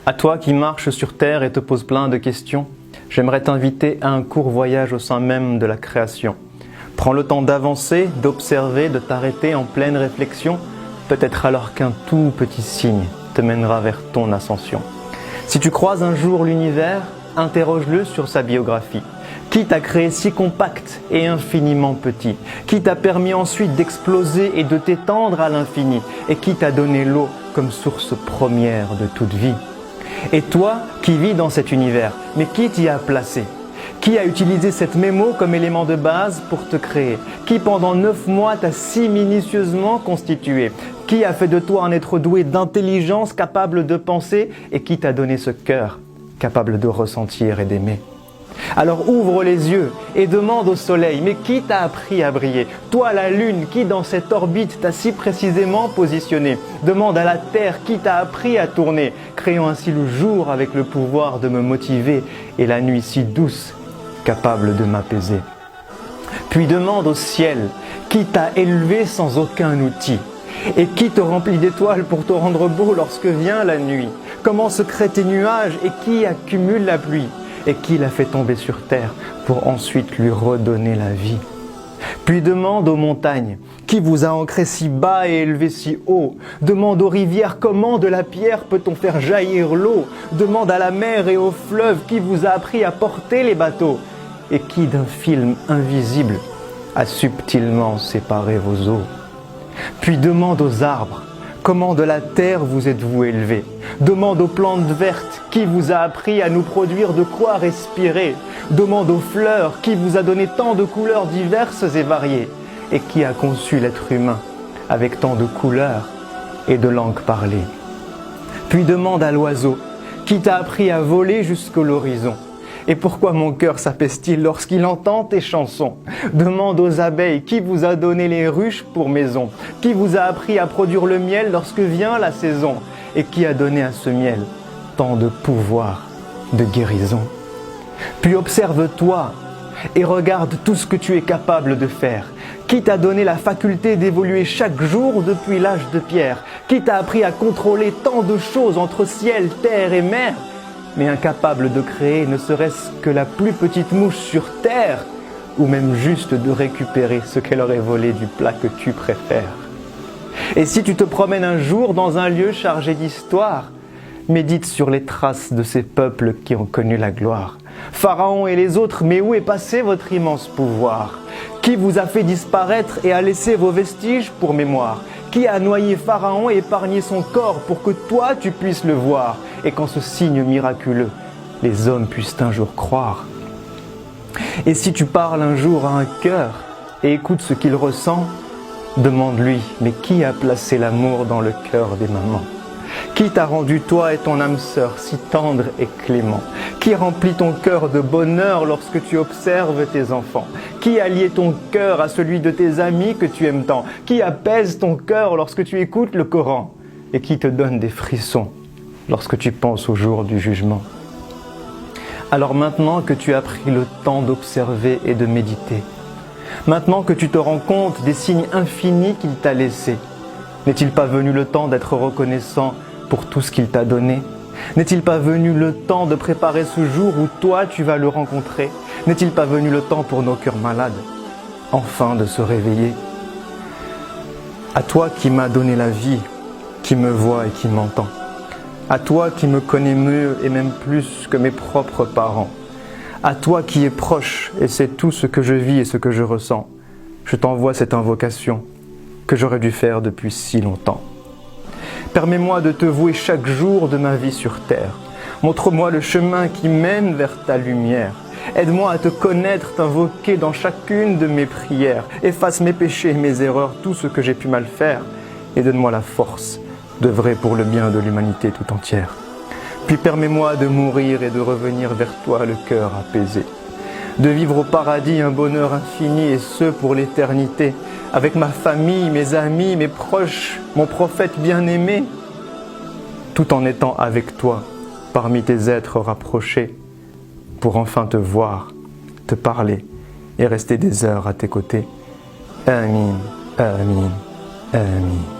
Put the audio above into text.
À toi qui marches sur terre et te poses plein de questions, j'aimerais t'inviter à un court voyage au sein même de la création. Prends le temps d'avancer, d'observer, de t'arrêter en pleine réflexion, peut-être alors qu'un tout petit signe te mènera vers ton ascension. Si tu croises un jour l'univers, interroge-le sur sa biographie. Qui t'a créé si compact et infiniment petit? Qui t'a permis ensuite d'exploser et de t'étendre à l'infini? Et qui t'a donné l'eau comme source première de toute vie? Et toi qui vis dans cet univers, mais qui t'y a placé? Qui a utilisé cette mémo comme élément de base pour te créer? Qui pendant 9 mois t'a si minutieusement constitué? Qui a fait de toi un être doué d'intelligence capable de penser et qui t'a donné ce cœur capable de ressentir et d'aimer? Alors ouvre les yeux et demande au soleil, mais qui t'a appris à briller? Toi la lune, qui dans cette orbite t'a si précisément positionné? Demande à la terre, qui t'a appris à tourner, créant ainsi le jour avec le pouvoir de me motiver et la nuit si douce, capable de m'apaiser. Puis demande au ciel, qui t'a élevé sans aucun outil? Et qui te remplit d'étoiles pour te rendre beau lorsque vient la nuit? Comment se créent tes nuages et qui accumule la pluie? Et qui l'a fait tomber sur terre pour ensuite lui redonner la vie? Puis demande aux montagnes, qui vous a ancré si bas et élevé si haut? Demande aux rivières, comment de la pierre peut-on faire jaillir l'eau? Demande à la mer et aux fleuves, qui vous a appris à porter les bateaux? Et qui d'un film invisible a subtilement séparé vos eaux? Puis demande aux arbres, comment de la terre vous êtes-vous élevé? Demande aux plantes vertes, qui vous a appris à nous produire de quoi respirer? Demande aux fleurs, qui vous a donné tant de couleurs diverses et variées? Et qui a conçu l'être humain avec tant de couleurs et de langues parlées? Puis demande à l'oiseau, qui t'a appris à voler jusqu'à l'horizon? Et pourquoi mon cœur s'apaise-t-il lorsqu'il entend tes chansons? Demande aux abeilles, qui vous a donné les ruches pour maison? Qui vous a appris à produire le miel lorsque vient la saison? Et qui a donné à ce miel tant de pouvoir, de guérison? Puis observe-toi et regarde tout ce que tu es capable de faire. Qui t'a donné la faculté d'évoluer chaque jour depuis l'âge de pierre? Qui t'a appris à contrôler tant de choses entre ciel, terre et mer? Mais incapable de créer ne serait-ce que la plus petite mouche sur terre, ou même juste de récupérer ce qu'elle aurait volé du plat que tu préfères. Et si tu te promènes un jour dans un lieu chargé d'histoire, médite sur les traces de ces peuples qui ont connu la gloire. Pharaon et les autres, mais où est passé votre immense pouvoir? Qui vous a fait disparaître et a laissé vos vestiges pour mémoire? Qui a noyé Pharaon et épargné son corps pour que toi tu puisses le voir et qu'en ce signe miraculeux, les hommes puissent un jour croire? Et si tu parles un jour à un cœur et écoutes ce qu'il ressent, demande-lui, mais qui a placé l'amour dans le cœur des mamans? Qui t'a rendu toi et ton âme sœur si tendre et clément? Qui remplit ton cœur de bonheur lorsque tu observes tes enfants? Qui a lié ton cœur à celui de tes amis que tu aimes tant? Qui apaise ton cœur lorsque tu écoutes le Coran? Et qui te donne des frissons lorsque tu penses au jour du jugement? Alors maintenant que tu as pris le temps d'observer et de méditer, maintenant que tu te rends compte des signes infinis qu'il t'a laissés, n'est-il pas venu le temps d'être reconnaissant pour tout ce qu'il t'a donné? N'est-il pas venu le temps de préparer ce jour où toi tu vas le rencontrer? N'est-il pas venu le temps pour nos cœurs malades, enfin de se réveiller? À toi qui m'as donné la vie, qui me vois et qui m'entend, à toi qui me connais mieux et même plus que mes propres parents, à toi qui es proche et sais tout ce que je vis et ce que je ressens, je t'envoie cette invocation que j'aurais dû faire depuis si longtemps. Permets-moi de te vouer chaque jour de ma vie sur terre. Montre-moi le chemin qui mène vers ta lumière. Aide-moi à te connaître, t'invoquer dans chacune de mes prières. Efface mes péchés et mes erreurs, tout ce que j'ai pu mal faire, et donne-moi la force d'œuvrer pour le bien de l'humanité tout entière. Puis permets-moi de mourir et de revenir vers toi le cœur apaisé. De vivre au paradis un bonheur infini et ce pour l'éternité, avec ma famille, mes amis, mes proches, mon prophète bien-aimé, tout en étant avec toi, parmi tes êtres rapprochés, pour enfin te voir, te parler et rester des heures à tes côtés. Amin, amin, amin.